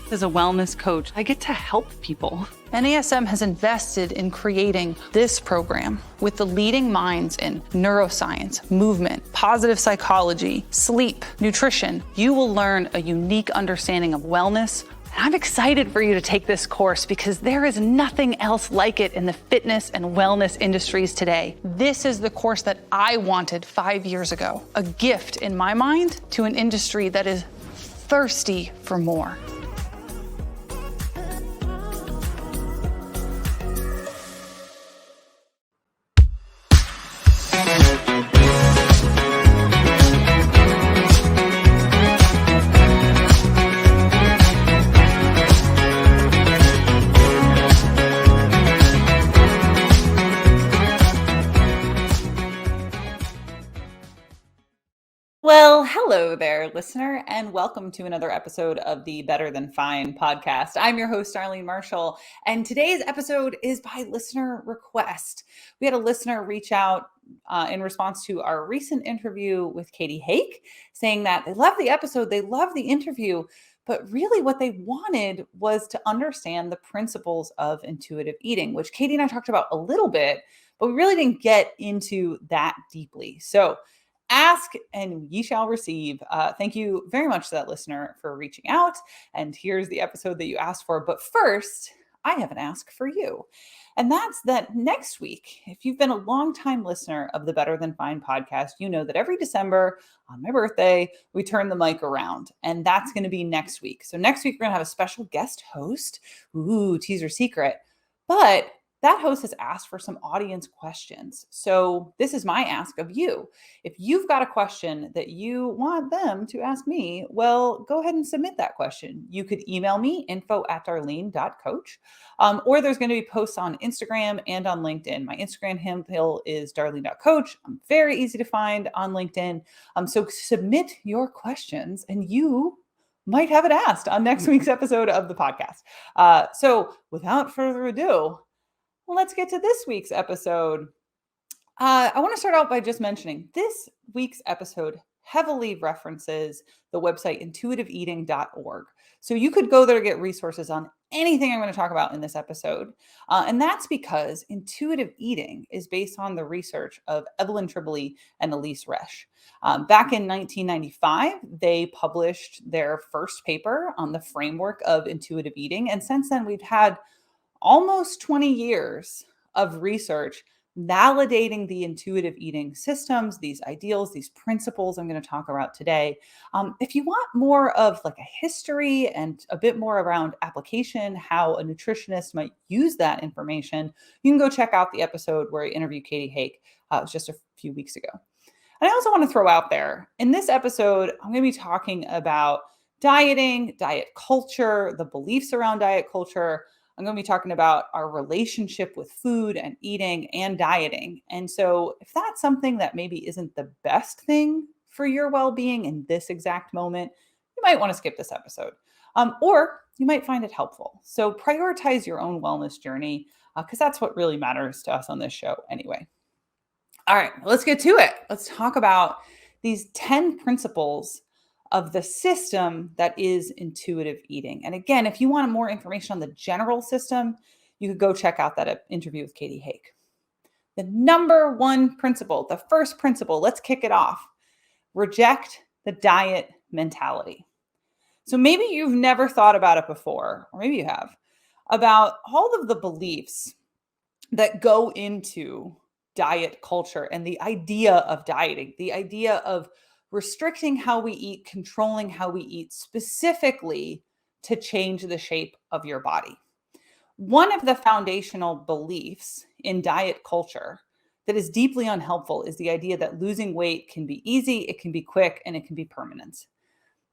As a wellness coach, I get to help people. NASM has invested in creating this program with the leading minds in neuroscience, movement, positive psychology, sleep, nutrition. You will learn a unique understanding of wellness. I'm excited for you to take this course because there is nothing else like it in the fitness and wellness industries today. This is the course that I wanted 5 years ago, a gift in my mind to an industry that is thirsty for more. Well, hello there, listener, and welcome to another episode of the Better Than Fine podcast. I'm your host, Darlene Marshall, and today's episode is by listener request. We had a listener reach out in response to our recent interview with Katie Hake, saying that they love the episode, they love the interview, but really what they wanted was to understand the principles of intuitive eating, which Katie and I talked about a little bit, but we really didn't get into that deeply. So ask and ye shall receive. Thank you very much to that listener for reaching out. And here's the episode that you asked for. But first, I have an ask for you. And that's that next week, if you've been a longtime listener of the Better Than Fine podcast, you know that every December on my birthday, we turn the mic around. And that's going to be next week. So next week, we're going to have a special guest host. Ooh, teaser secret. But that host has asked for some audience questions. So this is my ask of you. If you've got a question that you want them to ask me, well, go ahead and submit that question. You could email me, info@darlene.coach, or there's going to be posts on Instagram and on LinkedIn. My Instagram handle is darlene.coach. I'm very easy to find on LinkedIn. So submit your questions and you might have it asked on next week's episode of the podcast. So without further ado, let's get to this week's episode. I want to start out by just mentioning this week's episode heavily references the website intuitiveeating.org. So you could go there to get resources on anything I'm going to talk about in this episode. And that's because intuitive eating is based on the research of Evelyn Tribole and Elise Resch. Back in 1995, they published their first paper on the framework of intuitive eating. And since then, we've had almost 20 years of research validating the intuitive eating systems, these ideals, these principles I'm going to talk about today. If you want more of like a history and a bit more around application, how a nutritionist might use that information, you can go check out the episode where I interviewed Katie Hake. It was just a few weeks ago. And I also want to throw out there, in this episode, I'm going to be talking about dieting, diet culture, the beliefs around diet culture. I'm going to be talking about our relationship with food and eating and dieting. And so if that's something that maybe isn't the best thing for your well-being in this exact moment, you might want to skip this episode. Or you might find it helpful. So prioritize your own wellness journey because that's what really matters to us on this show anyway. All right, let's get to it. Let's talk about these 10 principles of the system that is intuitive eating. And again, if you want more information on the general system, you could go check out that interview with Katie Hake. The number one principle, the first principle, let's kick it off. Reject the diet mentality. So maybe you've never thought about it before, or maybe you have, about all of the beliefs that go into diet culture and the idea of dieting, the idea of restricting how we eat, controlling how we eat, specifically to change the shape of your body. One of the foundational beliefs in diet culture that is deeply unhelpful is the idea that losing weight can be easy, it can be quick, and it can be permanent.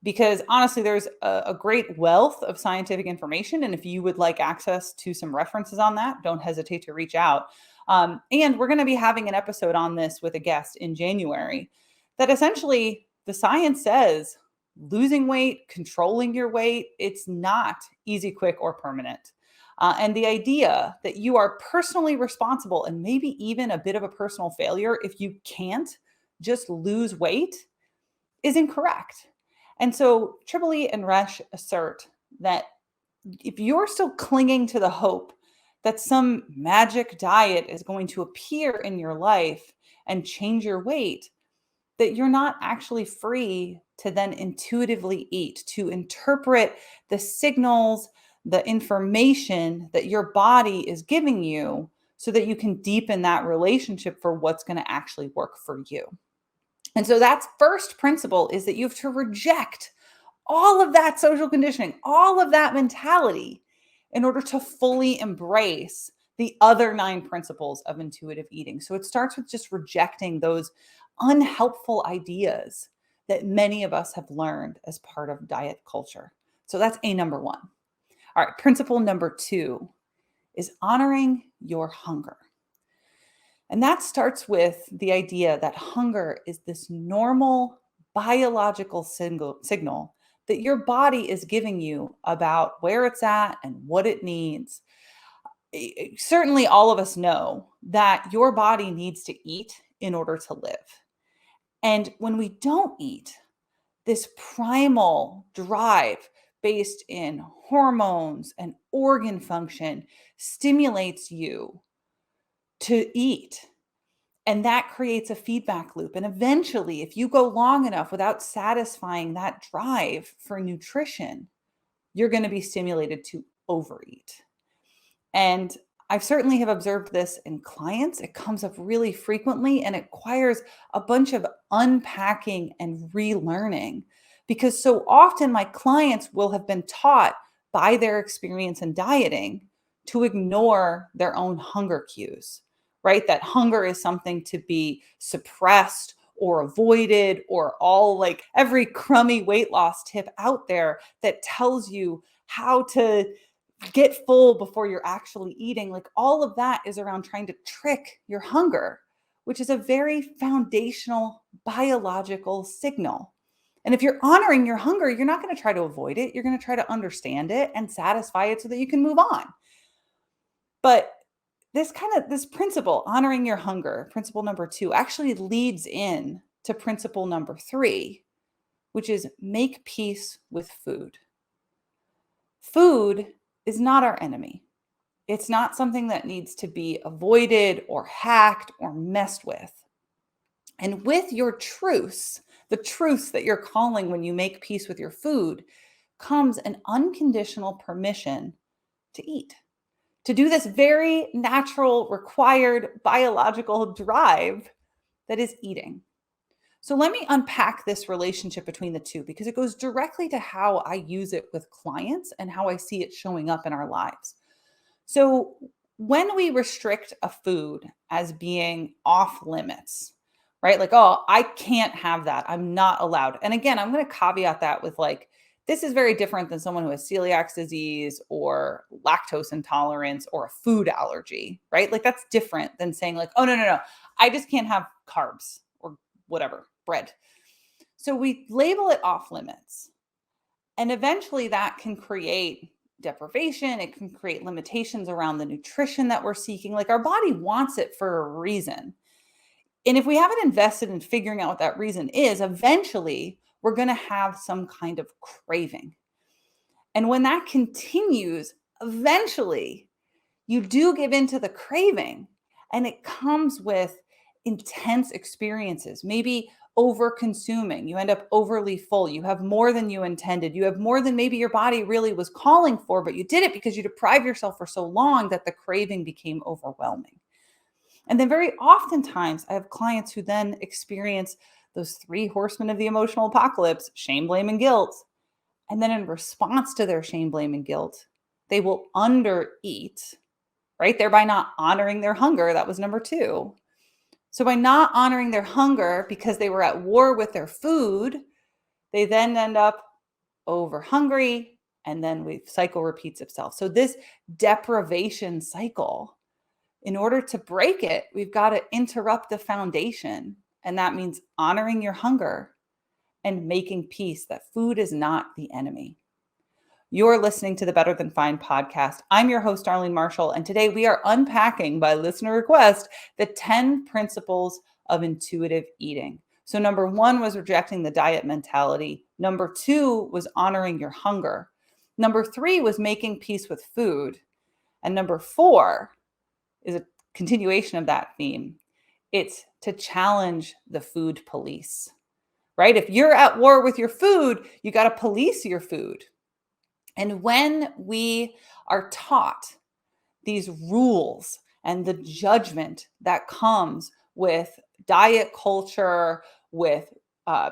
Because honestly, there's a great wealth of scientific information. And if you would like access to some references on that, don't hesitate to reach out. And we're going to be having an episode on this with a guest in January. That essentially the science says losing weight, controlling your weight, it's not easy, quick, or permanent. And the idea that you are personally responsible and maybe even a bit of a personal failure if you can't just lose weight is incorrect. And so Tribole and Resch assert that if you're still clinging to the hope that some magic diet is going to appear in your life and change your weight, that you're not actually free to then intuitively eat, to interpret the signals, the information that your body is giving you so that you can deepen that relationship for what's going to actually work for you. And so that's first principle, is that you have to reject all of that social conditioning, all of that mentality, in order to fully embrace the other 9 principles of intuitive eating. So it starts with just rejecting those unhelpful ideas that many of us have learned as part of diet culture. So that's A number 1. All right, principle number 2 is honoring your hunger. And that starts with the idea that hunger is this normal biological signal that your body is giving you about where it's at and what it needs. Certainly, all of us know that your body needs to eat in order to live. And when we don't eat, this primal drive based in hormones and organ function stimulates you to eat. And that creates a feedback loop. And eventually, if you go long enough without satisfying that drive for nutrition, you're going to be stimulated to overeat. And I certainly have observed this in clients. It comes up really frequently, and it requires a bunch of unpacking and relearning, because so often my clients will have been taught by their experience in dieting to ignore their own hunger cues, right? That hunger is something to be suppressed or avoided, or all like every crummy weight loss tip out there that tells you how to get full before you're actually eating. Like, all of that is around trying to trick your hunger, which is a very foundational biological signal. And if you're honoring your hunger, you're not going to try to avoid it. You're going to try to understand it and satisfy it so that you can move on. But this principle, honoring your hunger, principle number 2, actually leads in to principle number 3, which is make peace with food. Food is not our enemy. It's not something that needs to be avoided or hacked or messed with. And with your truths, the truths that you're calling when you make peace with your food, comes an unconditional permission to eat, to do this very natural, required biological drive that is eating. So let me unpack this relationship between the two, because it goes directly to how I use it with clients and how I see it showing up in our lives. So when we restrict a food as being off limits, right? Like, oh, I can't have that, I'm not allowed. And again, I'm going to caveat that with like, this is very different than someone who has celiac disease or lactose intolerance or a food allergy, right? Like, that's different than saying like, oh, no, I just can't have carbs or whatever, bread. So we label it off limits. And eventually that can create deprivation. It can create limitations around the nutrition that we're seeking. Like, our body wants it for a reason. And if we haven't invested in figuring out what that reason is, eventually we're going to have some kind of craving. And when that continues, eventually you do give into the craving, and it comes with intense experiences, maybe over consuming. You end up overly full. You have more than you intended. You have more than maybe your body really was calling for, but you did it because you deprived yourself for so long that the craving became overwhelming. And then very oftentimes I have clients who then experience those 3 horsemen of the emotional apocalypse: shame, blame, and guilt. And then in response to their shame, blame, and guilt, they will undereat, right? Thereby not honoring their hunger. That was number 2. So by not honoring their hunger because they were at war with their food, they then end up over hungry, and then the cycle repeats itself. So this deprivation cycle, in order to break it, we've got to interrupt the foundation. And that means honoring your hunger and making peace that food is not the enemy. You're listening to the Better Than Fine podcast. I'm your host, Darlene Marshall, and today we are unpacking, by listener request, the 10 principles of intuitive eating. So number 1 was rejecting the diet mentality. Number 2 was honoring your hunger. Number 3 was making peace with food. And number 4 is a continuation of that theme. It's to challenge the food police, right? If you're at war with your food, you got to police your food. And when we are taught these rules and the judgment that comes with diet culture, with,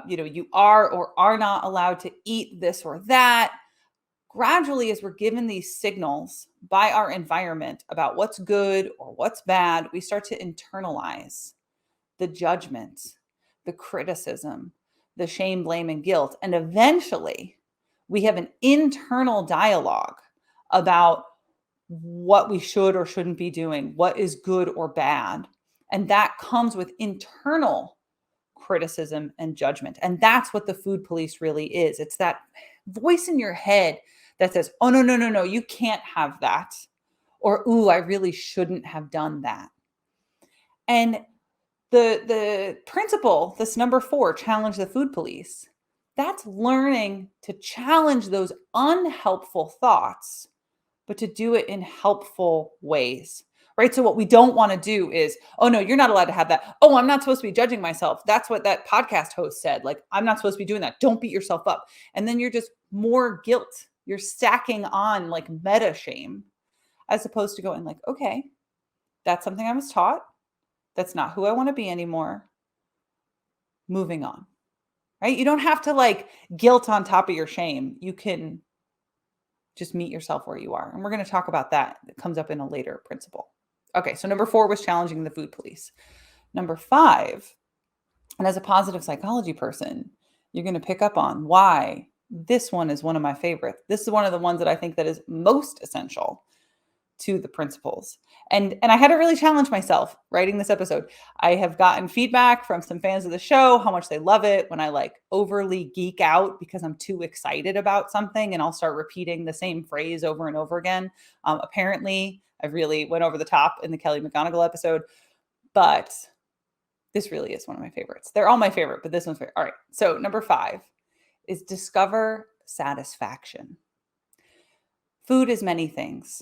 you are or are not allowed to eat this or that, gradually, as we're given these signals by our environment about what's good or what's bad, we start to internalize the judgment, the criticism, the shame, blame, and guilt. And eventually, we have an internal dialogue about what we should or shouldn't be doing, what is good or bad. And that comes with internal criticism and judgment. And that's what the food police really is. It's that voice in your head that says, oh, no, no, no, no, you can't have that. Or, ooh, I really shouldn't have done that. And the principle, this number 4, challenge the food police, that's learning to challenge those unhelpful thoughts, but to do it in helpful ways, right? So what we don't want to do is, oh no, you're not allowed to have that. Oh, I'm not supposed to be judging myself. That's what that podcast host said. Like, I'm not supposed to be doing that. Don't beat yourself up. And then you're just more guilt. You're stacking on like meta shame, as opposed to going like, okay, that's something I was taught. That's not who I want to be anymore. Moving on, right? You don't have to like guilt on top of your shame. You can just meet yourself where you are. And we're going to talk about that. It comes up in a later principle. Okay, so number 4 was challenging the food police. Number 5, and as a positive psychology person, you're going to pick up on why this one is one of my favorites. This is one of the ones that I think that is most essential to the principles. And I had to really challenge myself writing this episode. I have gotten feedback from some fans of the show, how much they love it when I like overly geek out because I'm too excited about something and I'll start repeating the same phrase over and over again. Apparently, I really went over the top in the Kelly McGonigal episode, but this really is one of my favorites. They're all my favorite, but this one's favorite. All right. So number 5 is discover satisfaction. Food is many things.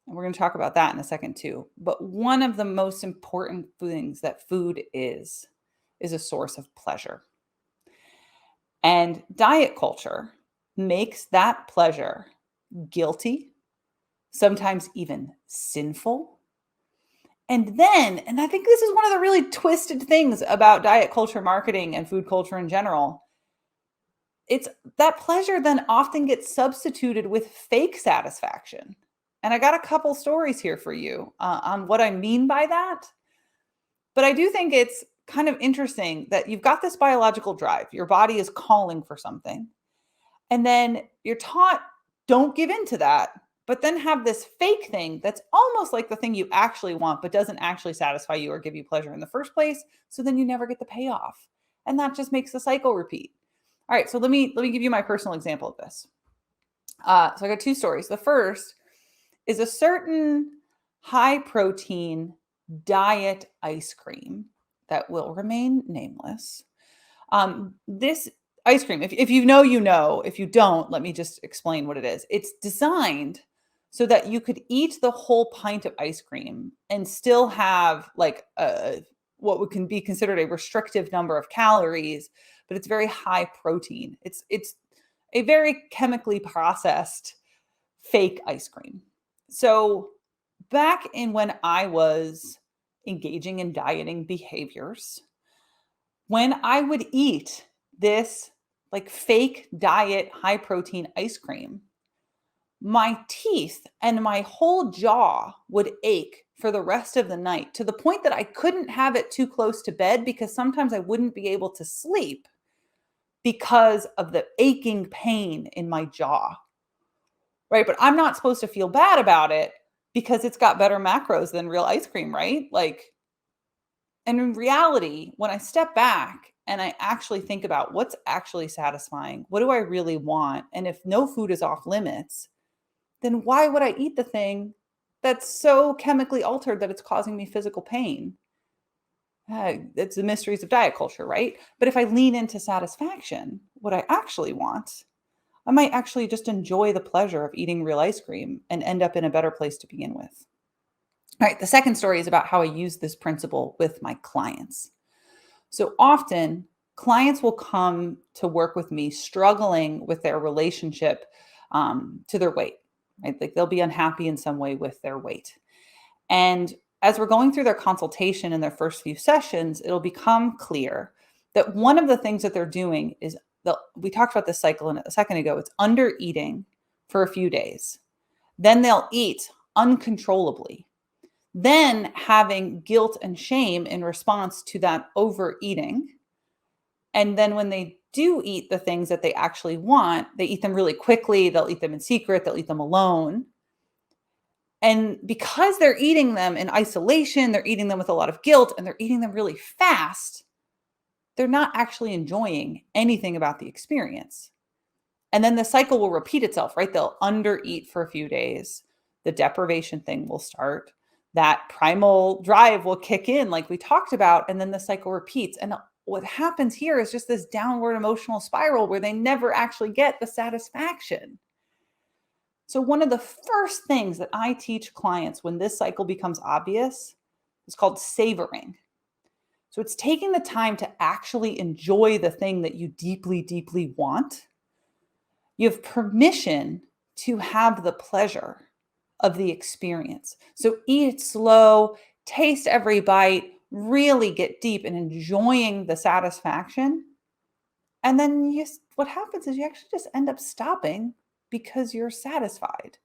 And we're going to talk about that in a second too. But one of the most important things that food is a source of pleasure. And diet culture makes that pleasure guilty, sometimes even sinful. And I think this is one of the really twisted things about diet culture marketing and food culture in general. It's that pleasure then often gets substituted with fake satisfaction. And I got a couple stories here for you on what I mean by that. But I do think it's kind of interesting that you've got this biological drive. Your body is calling for something. And then you're taught, don't give in to that, but then have this fake thing that's almost like the thing you actually want, but doesn't actually satisfy you or give you pleasure in the first place. So then you never get the payoff. And that just makes the cycle repeat. All right, so let me give you my personal example of this. So I got 2 stories. The first is a certain high protein diet ice cream that will remain nameless. This ice cream, if you know, you know. If you don't, let me just explain what it is. It's designed so that you could eat the whole pint of ice cream and still have like what can be considered a restrictive number of calories, but it's very high protein. It's a very chemically processed fake ice cream. So back in when I was engaging in dieting behaviors, when I would eat this like fake diet high protein ice cream, my teeth and my whole jaw would ache for the rest of the night, to the point that I couldn't have it too close to bed because sometimes I wouldn't be able to sleep because of the aching pain in my jaw. Right? But I'm not supposed to feel bad about it because it's got better macros than real ice cream, right? Like, and in reality, when I step back and I actually think about what's actually satisfying, what do I really want? And if no food is off limits, then why would I eat the thing that's so chemically altered that it's causing me physical pain? It's the mysteries of diet culture, right? But if I lean into satisfaction, what I actually want, I might actually just enjoy the pleasure of eating real ice cream and end up in a better place to begin with. All right, the second story is about how I use this principle with my clients. So often, clients will come to work with me struggling with their relationship to their weight, right? Like they'll be unhappy in some way with their weight. And as we're going through their consultation in their first few sessions, it'll become clear that one of the things that they're doing is we talked about this cycle a second ago. It's under eating for a few days. Then they'll eat uncontrollably. Then having guilt and shame in response to that overeating. And then when they do eat the things that they actually want, they eat them really quickly. They'll eat them in secret. They'll eat them alone. And because they're eating them in isolation, they're eating them with a lot of guilt, and they're eating them really fast, they're not actually enjoying anything about the experience. And then the cycle will repeat itself, right? They'll undereat for a few days. The deprivation thing will start. That primal drive will kick in, like we talked about, and then the cycle repeats. And what happens here is just this downward emotional spiral where they never actually get the satisfaction. So one of the first things that I teach clients when this cycle becomes obvious is called savoring. So it's taking the time to actually enjoy the thing that you deeply, deeply want. You have permission to have the pleasure of the experience. So eat slow, taste every bite, really get deep in enjoying the satisfaction. And then what happens is you actually just end up stopping because you're satisfied.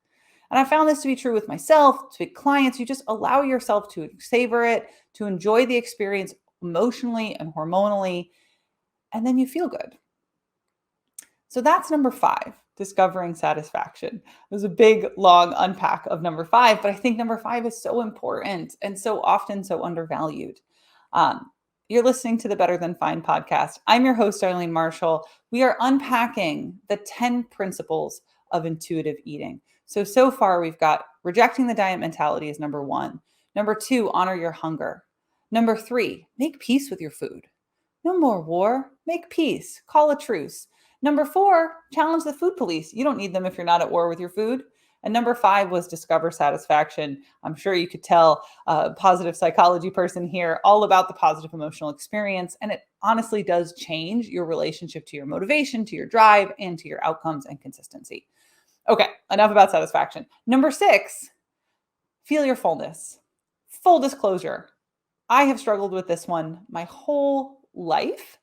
And I found this to be true with myself, to clients. You just allow yourself to savor it, to enjoy the experience emotionally and hormonally, and then you feel good. So that's number 5, discovering satisfaction. It was a big, long unpack of number 5, but I think number 5 is so important and so often so undervalued. You're listening to the Better Than Fine podcast. I'm your host, Darlene Marshall. We are unpacking the 10 principles of intuitive eating. So far we've got rejecting the diet mentality is number 1. Number 2, honor your hunger. Number 3, make peace with your food. No more war, make peace, call a truce. Number 4, challenge the food police. You don't need them if you're not at war with your food. And number 5 was discover satisfaction. I'm sure you could tell a positive psychology person here all about the positive emotional experience. And it honestly does change your relationship to your motivation, to your drive, and to your outcomes and consistency. Okay, enough about satisfaction. Number 6, feel your fullness. Full disclosure, I have struggled with this one my whole life.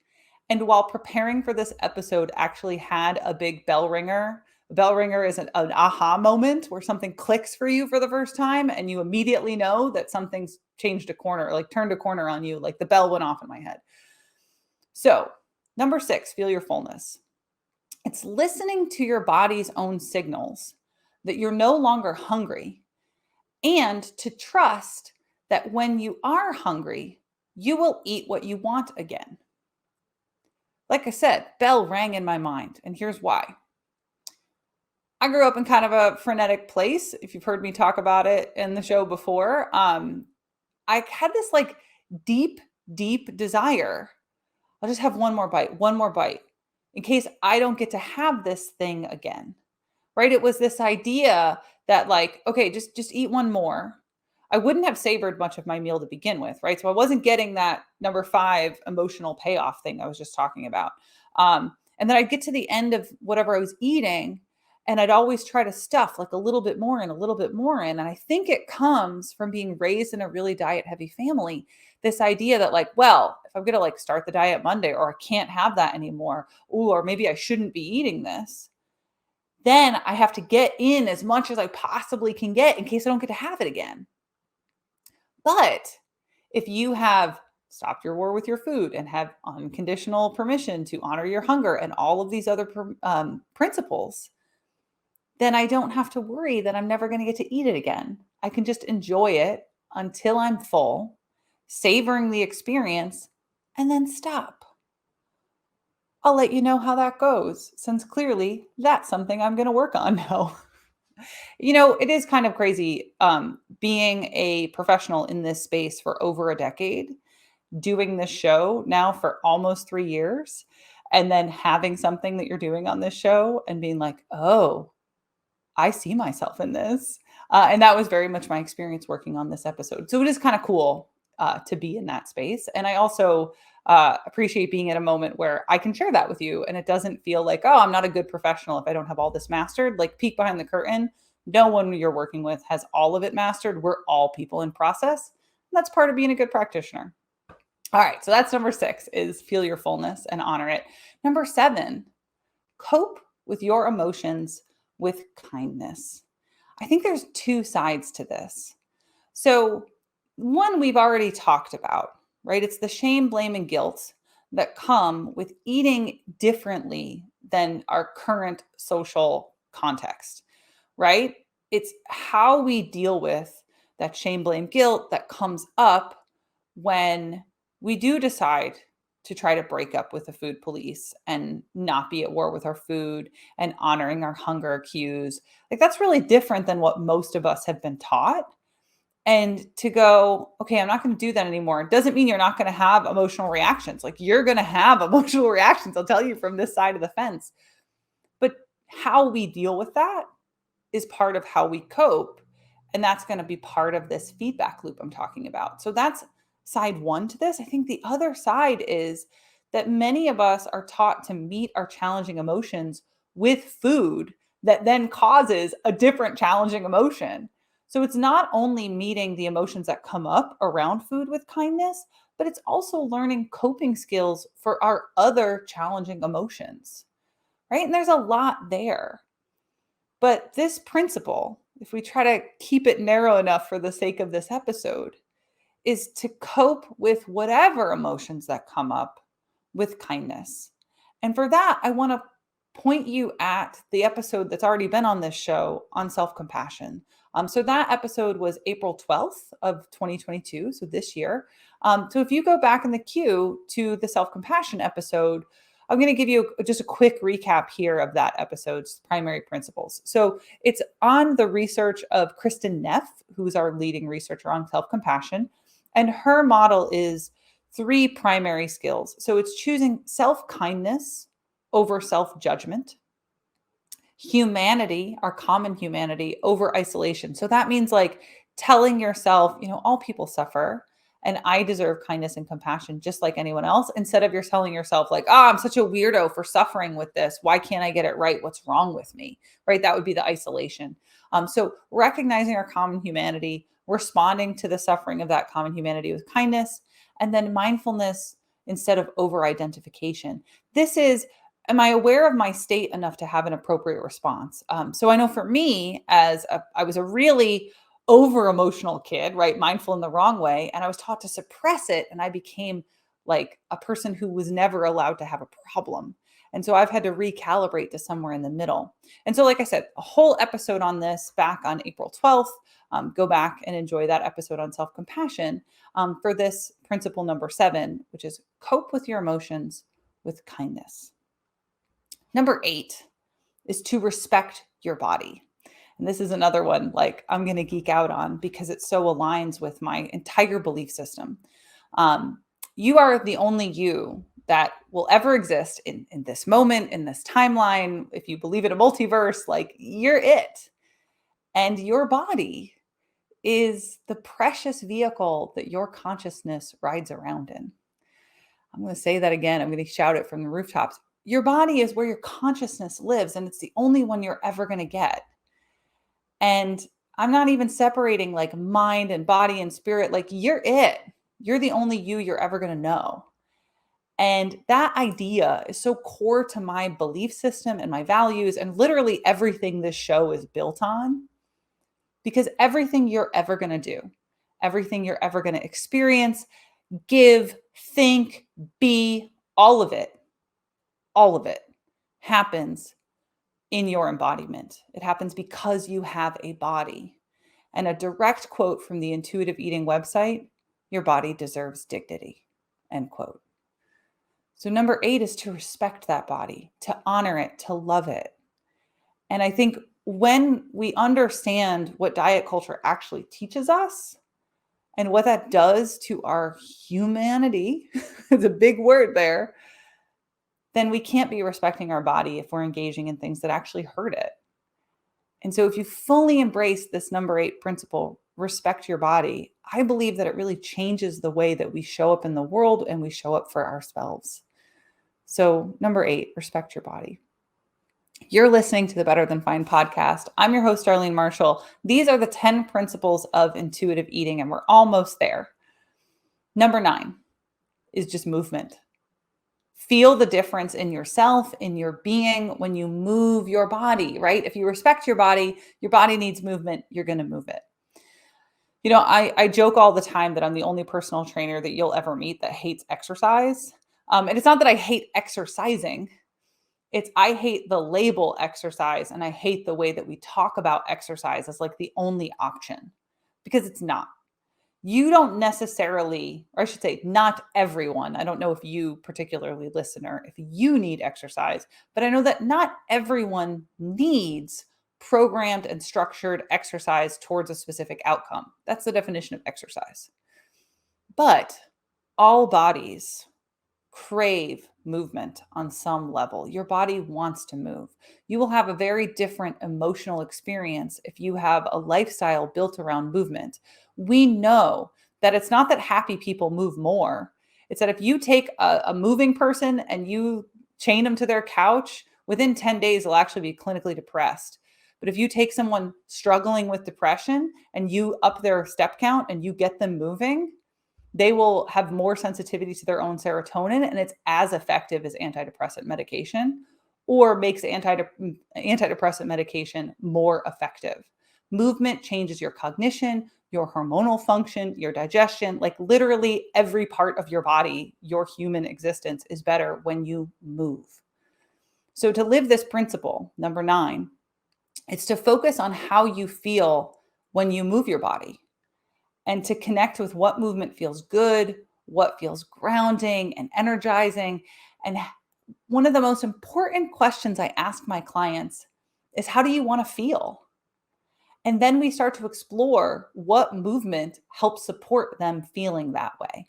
And while preparing for this episode, actually had a big bell ringer. A bell ringer is an aha moment where something clicks for you for the first time and you immediately know that something's changed a corner, like turned a corner on you, like the bell went off in my head. So, number 6, feel your fullness. It's listening to your body's own signals that you're no longer hungry, and to trust that when you are hungry, you will eat what you want again. Like I said, bell rang in my mind, and here's why. I grew up in kind of a frenetic place. If you've heard me talk about it in the show before, I had this like deep, deep desire. I'll just have one more bite in case I don't get to have this thing again, right? It was this idea that like, okay, just eat one more. I wouldn't have savored much of my meal to begin with, right? So I wasn't getting that number 5 emotional payoff thing I was just talking about. And then I'd get to the end of whatever I was eating, and I'd always try to stuff like a little bit more and a little bit more in. And I think it comes from being raised in a really diet heavy family. This idea that like, well, if I'm going to like start the diet Monday, or I can't have that anymore, or maybe I shouldn't be eating this, then I have to get in as much as I possibly can get in case I don't get to have it again. But if you have stopped your war with your food and have unconditional permission to honor your hunger and all of these other principles, then I don't have to worry that I'm never going to get to eat it again. I can just enjoy it until I'm full, savoring the experience, and then stop. I'll let you know how that goes, since clearly that's something I'm going to work on now. You know, it is kind of crazy being a professional in this space for over a decade, doing this show now for almost 3 years. and then having something that you're doing on this show and being like, oh, I see myself in this. And that was very much my experience working on this episode. So it is kind of cool to be in that space. And I also appreciate being at a moment where I can share that with you. And it doesn't feel like, oh, I'm not a good professional if I don't have all this mastered. Like, peek behind the curtain. No one you're working with has all of it mastered. We're all people in process. And that's part of being a good practitioner. All right. So that's number 6, is feel your fullness and honor it. Number 7, cope with your emotions with kindness. I think there's 2 sides to this. So one we've already talked about, right? It's the shame, blame, and guilt that come with eating differently than our current social context, right? It's how we deal with that shame, blame, guilt that comes up when we do decide to try to break up with the food police and not be at war with our food and honoring our hunger cues. Like, that's really different than what most of us have been taught. And to go, okay, I'm not going to do that anymore. It doesn't mean you're not going to have emotional reactions. Like, you're going to have emotional reactions. I'll tell you from this side of the fence. But how we deal with that is part of how we cope. And that's going to be part of this feedback loop I'm talking about. So that's side one to this. I think the other side is that many of us are taught to meet our challenging emotions with food that then causes a different challenging emotion. So it's not only meeting the emotions that come up around food with kindness, but it's also learning coping skills for our other challenging emotions, right? And there's a lot there. But this principle, if we try to keep it narrow enough for the sake of this episode, is to cope with whatever emotions that come up with kindness. And for that, I want to point you at the episode that's already been on this show on self-compassion. So that episode was April 12th of 2022, so this year. So if you go back in the queue to the self-compassion episode, I'm going to give you just a quick recap here of that episode's primary principles. So it's on the research of Kristen Neff, who's our leading researcher on self-compassion. And her model is 3 primary skills. So it's choosing self-kindness over self-judgment, humanity, our common humanity, over isolation. So that means like telling yourself, all people suffer and I deserve kindness and compassion just like anyone else, instead of you're telling yourself like, oh, I'm such a weirdo for suffering with this. Why can't I get it right? What's wrong with me? Right? That would be the isolation. So recognizing our common humanity, responding to the suffering of that common humanity with kindness, and then mindfulness instead of over-identification. This is, am I aware of my state enough to have an appropriate response? So I know for me, I was a really over-emotional kid, right? Mindful in the wrong way. And I was taught to suppress it. And I became like a person who was never allowed to have a problem. And so I've had to recalibrate to somewhere in the middle. And so, like I said, a whole episode on this back on April 12th. Go back and enjoy that episode on self-compassion for this principle number 7, which is cope with your emotions with kindness. Number 8 is to respect your body. And this is another one like I'm going to geek out on because it so aligns with my entire belief system. You are the only you that will ever exist in this moment, in this timeline. If you believe in a multiverse, like, you're it. And your body is the precious vehicle that your consciousness rides around in. I'm going to say that again. I'm going to shout it from the rooftops. Your body is where your consciousness lives, and it's the only one you're ever going to get. And I'm not even separating like mind and body and spirit. Like, you're it. You're the only you you're ever going to know. And that idea is so core to my belief system and my values, and literally everything this show is built on. Because everything you're ever going to do, everything you're ever going to experience, give, think, be, all of it happens in your embodiment. It happens because you have a body. And a direct quote from the Intuitive Eating website, your body deserves dignity, end quote. So number 8 is to respect that body, to honor it, to love it. And I think when we understand what diet culture actually teaches us and what that does to our humanity, it's a big word there, then we can't be respecting our body if we're engaging in things that actually hurt it. And so if you fully embrace this number 8 principle, respect your body, I believe that it really changes the way that we show up in the world and we show up for ourselves. So number 8, respect your body. You're listening to the Better Than Fine podcast. I'm your host, Darlene Marshall. These are the 10 principles of intuitive eating, and we're almost there. Number 9 is just movement. Feel the difference in yourself, in your being when you move your body, right? If you respect your body needs movement, you're going to move it. You know, I joke all the time that I'm the only personal trainer that you'll ever meet that hates exercise. And it's not that I hate exercising. It's I hate the label exercise, and I hate the way that we talk about exercise as like the only option, because it's not. You don't necessarily, or I should say, not everyone. I don't know if you particularly listener, if you need exercise, but I know that not everyone needs programmed and structured exercise towards a specific outcome. That's the definition of exercise. But all bodies crave movement on some level. Your body wants to move. You will have a very different emotional experience if you have a lifestyle built around movement. We know that it's not that happy people move more. It's that if you take a moving person and you chain them to their couch, within 10 days, they'll actually be clinically depressed. But if you take someone struggling with depression and you up their step count and you get them moving, they will have more sensitivity to their own serotonin, and it's as effective as antidepressant medication, or makes antidepressant medication more effective. Movement changes your cognition, your hormonal function, your digestion, like literally every part of your body, your human existence is better when you move. So to live this principle, number 9, it's to focus on how you feel when you move your body, and to connect with what movement feels good, what feels grounding and energizing. And one of the most important questions I ask my clients is, how do you want to feel? And then we start to explore what movement helps support them feeling that way.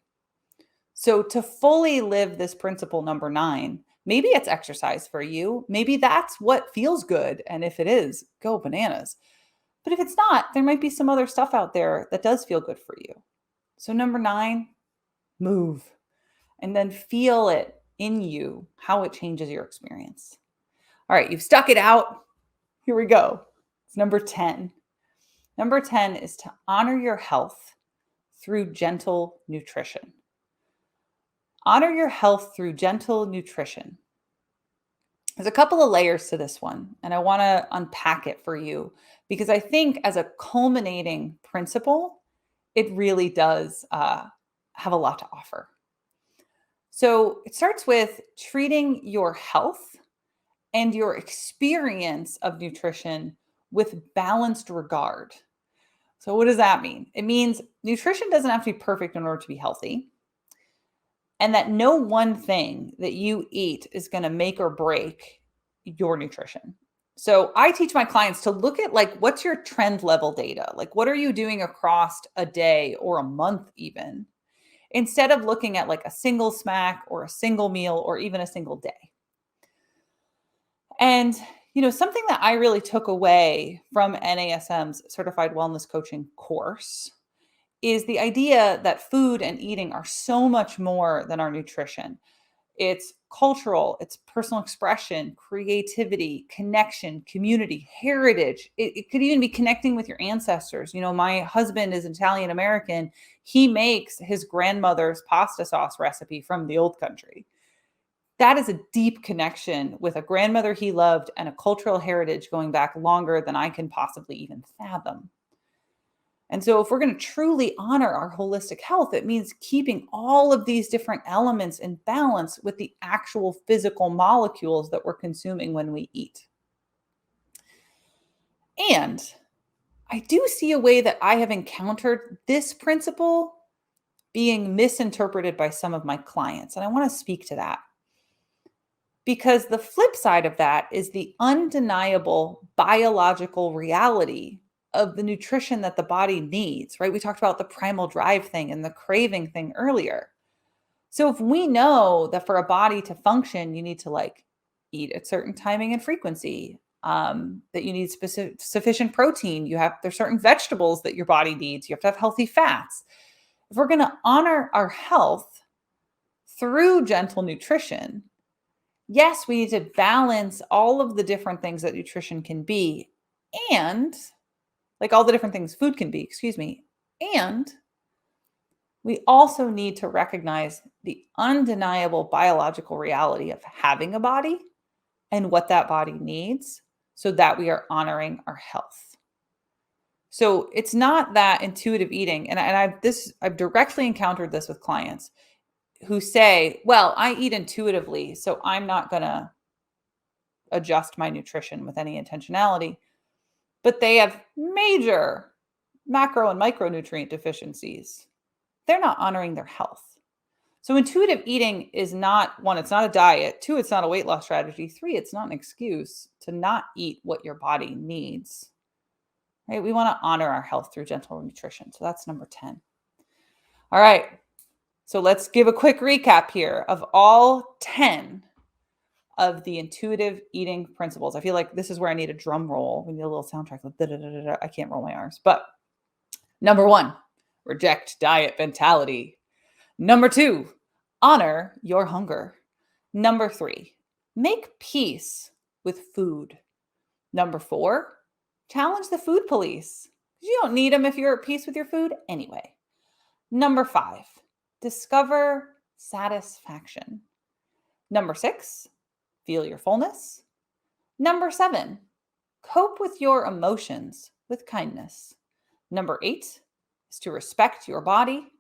So to fully live this principle, number 9, maybe it's exercise for you. Maybe that's what feels good. And if it is, go bananas. But if it's not, there might be some other stuff out there that does feel good for you. So number 9, move. And then feel it in you, how it changes your experience. All right, you've stuck it out. Here we go. It's number 10. Number 10 is to honor your health through gentle nutrition. Honor your health through gentle nutrition. There's a couple of layers to this one, and I want to unpack it for you, because I think as a culminating principle, it really does have a lot to offer. So it starts with treating your health and your experience of nutrition with balanced regard. So what does that mean? It means nutrition doesn't have to be perfect in order to be healthy, and that no one thing that you eat is going to make or break your nutrition. So I teach my clients to look at, like, what's your trend level data? Like, what are you doing across a day or a month even, instead of looking at like a single smack or a single meal or even a single day. And, you know, something that I really took away from NASM's certified wellness coaching course is the idea that food and eating are so much more than our nutrition. It's cultural, it's personal expression, creativity, connection, community, heritage. It could even be connecting with your ancestors. You know, my husband is Italian American. He makes his grandmother's pasta sauce recipe from the old country. That is a deep connection with a grandmother he loved and a cultural heritage going back longer than I can possibly even fathom. And so if we're going to truly honor our holistic health, it means keeping all of these different elements in balance with the actual physical molecules that we're consuming when we eat. And I do see a way that I have encountered this principle being misinterpreted by some of my clients. And I want to speak to that, because the flip side of that is the undeniable biological reality of the nutrition that the body needs, right? We talked about the primal drive thing and the craving thing earlier. So if we know that for a body to function, you need to like eat at certain timing and frequency, that you need sufficient protein, there's certain vegetables that your body needs, you have to have healthy fats. If we're going to honor our health through gentle nutrition, yes, we need to balance all of the different things that nutrition can be, and like all the different things food can be, excuse me. And we also need to recognize the undeniable biological reality of having a body and what that body needs so that we are honoring our health. So it's not that intuitive eating. And I've directly encountered this with clients who say, well, I eat intuitively, so I'm not going to adjust my nutrition with any intentionality. But they have major macro and micronutrient deficiencies. They're not honoring their health. So intuitive eating is not, one, it's not a diet. Two, it's not a weight loss strategy. Three, it's not an excuse to not eat what your body needs. Right? We want to honor our health through gentle nutrition. So that's number 10. All right. So let's give a quick recap here of all 10 of the intuitive eating principles. I feel like this is where I need a drum roll. We need a little soundtrack. Like, I can't roll my R's. But number 1, reject diet mentality. Number 2, honor your hunger. Number 3, make peace with food. Number 4, challenge the food police. You don't need them if you're at peace with your food anyway. Number 5, discover satisfaction. Number 6, feel your fullness. Number 7, cope with your emotions with kindness. Number 8 is to respect your body.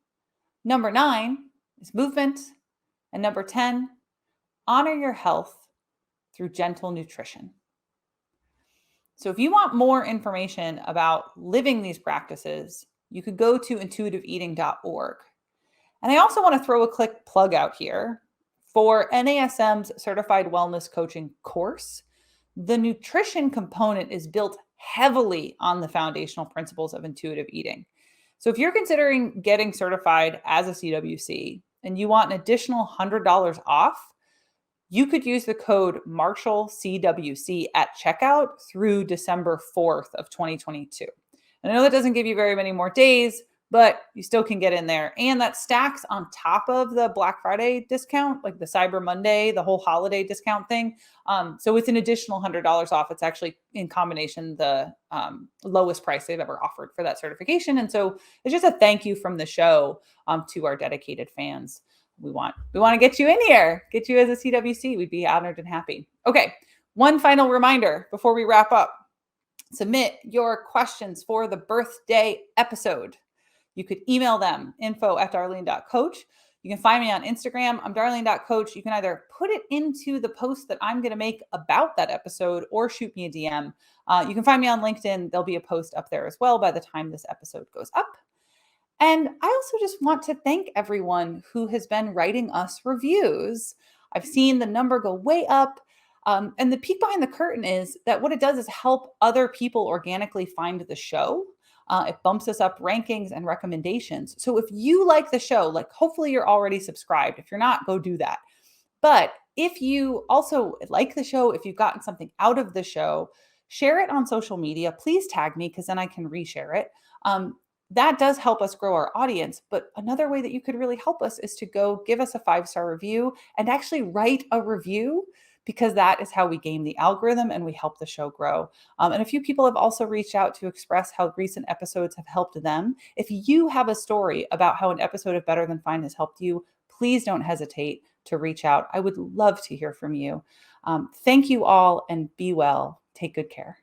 Number 9 is movement. And number 10, honor your health through gentle nutrition. So if you want more information about living these practices, you could go to intuitiveeating.org. And I also want to throw a quick plug out here for NASM's Certified Wellness Coaching course. The nutrition component is built heavily on the foundational principles of intuitive eating. So if you're considering getting certified as a CWC and you want an additional $100 off, you could use the code MarshallCWC at checkout through December 4th of 2022. And I know that doesn't give you very many more days, but you still can get in there. And that stacks on top of the Black Friday discount, like the Cyber Monday, the whole holiday discount thing. So it's an additional $100 off. It's actually in combination the lowest price they've ever offered for that certification. And so it's just a thank you from the show to our dedicated fans. We want to get you in here, get you as a CWC. We'd be honored and happy. Okay, one final reminder before we wrap up. Submit your questions for the birthday episode. You could email them, info@darlene.coach. You can find me on Instagram. I'm darlene.coach. You can either put it into the post that I'm going to make about that episode or shoot me a DM. You can find me on LinkedIn. There'll be a post up there as well by the time this episode goes up. And I also just want to thank everyone who has been writing us reviews. I've seen the number go way up. And the peek behind the curtain is that what it does is help other people organically find the show. It bumps us up rankings and recommendations. So if you like the show, like hopefully you're already subscribed. If you're not, go do that. But if you also like the show, if you've gotten something out of the show, share it on social media. Please tag me because then I can reshare it. That does help us grow our audience. But another way that you could really help us is to go give us a 5-star review and actually write a review, because that is how we game the algorithm and we help the show grow. And a few people have also reached out to express how recent episodes have helped them. If you have a story about how an episode of Better Than Fine has helped you, please don't hesitate to reach out. I would love to hear from you. Thank you all and be well. Take good care.